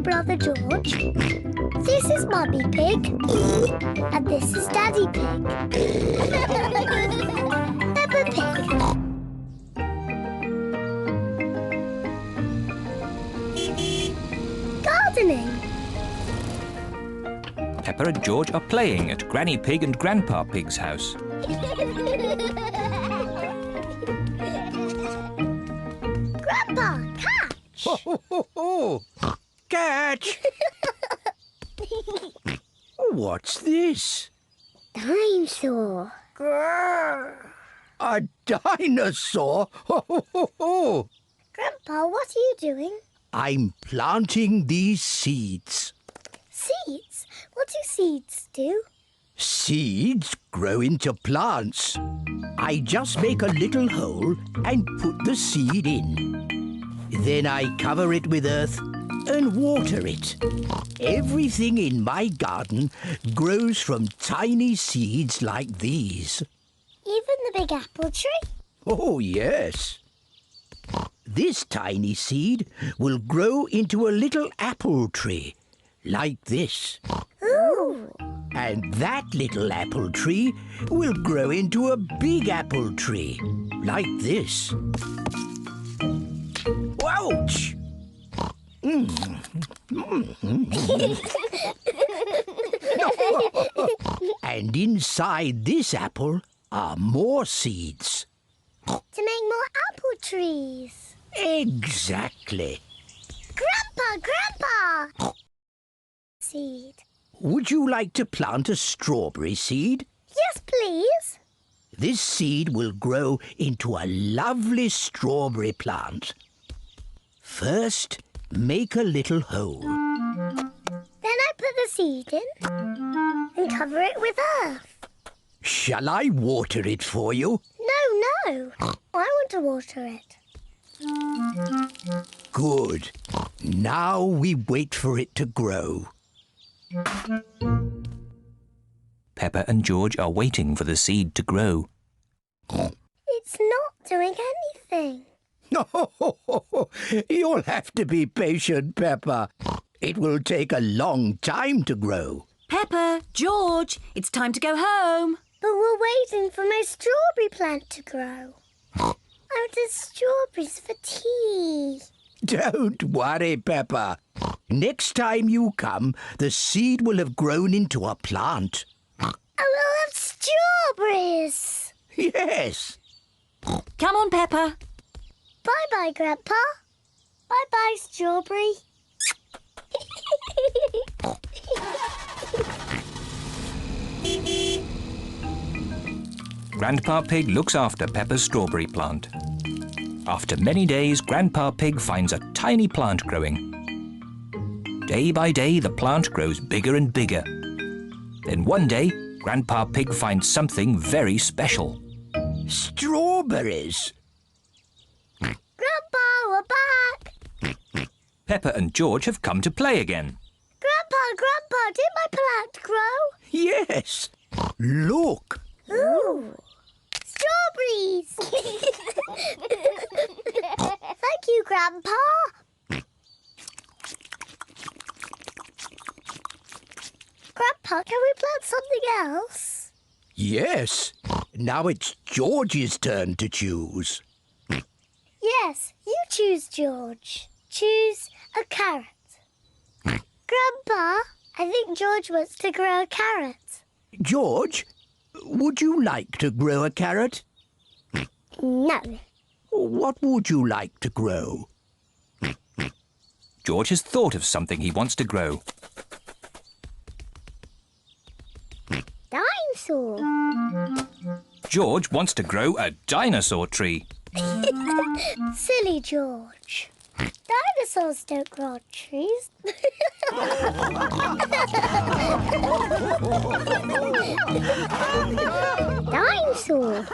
brother George. This is Mummy Pig. And this is Daddy Pig. Peppa Pig. Gardening. Peppa and George are playing at Granny Pig and Grandpa Pig's house. Grandpa, catch! Ho, ho, ho, ho. Catch! What's this? Dinosaur. A dinosaur? Ho, ho, ho, ho. Grandpa, what are you doing? I'm planting these seeds. Seeds? What do seeds do? Seeds grow into plants. I just make a little hole and put the seed in. Then I cover it with earth and water it. Everything in my garden grows from tiny seeds like these. Even the big apple tree? Oh, yes. This tiny seed will grow into a little apple tree, like this. Ooh! And that little apple tree will grow into a big apple tree, like this. Ouch! And inside this apple are more seeds. To make more apple trees. Exactly. Grandpa! Seed. Would you like to plant a strawberry seed? Yes, please. This seed will grow into a lovely strawberry plant. First, make a little hole. Then I put the seed in and cover it with earth. Shall I water it for you? No. I want to water it. Good. Now we wait for it to grow. Peppa and George are waiting for the seed to grow. It's not doing anything. You'll have to be patient, Peppa. It will take a long time to grow. Peppa, George, it's time to go home. But we're waiting for my strawberry plant to grow. I wanted strawberries for tea. Don't worry, Peppa. Next time you come, the seed will have grown into a plant. I will have strawberries. Yes. Come on, Peppa. Bye-bye, Grandpa. Bye-bye, strawberry. Grandpa Pig looks after Peppa's strawberry plant. After many days, Grandpa Pig finds a tiny plant growing. Day by day, the plant grows bigger and bigger. Then one day, Grandpa Pig finds something very special. Strawberries. Grandpa, we're back. Peppa and George have come to play again. Grandpa, did my plant grow? Yes. Look. Ooh. Strawberries. Thank you, Grandpa. Grandpa, can we plant something else? Yes. Now it's George's turn to choose. Yes, you choose, George. Choose a carrot. Grandpa, I think George wants to grow a carrot. George, would you like to grow a carrot? No. What would you like to grow? George has thought of something he wants to grow. Dinosaur. George wants to grow a dinosaur tree. Silly George. Dinosaurs don't grow on trees. Dinosaur.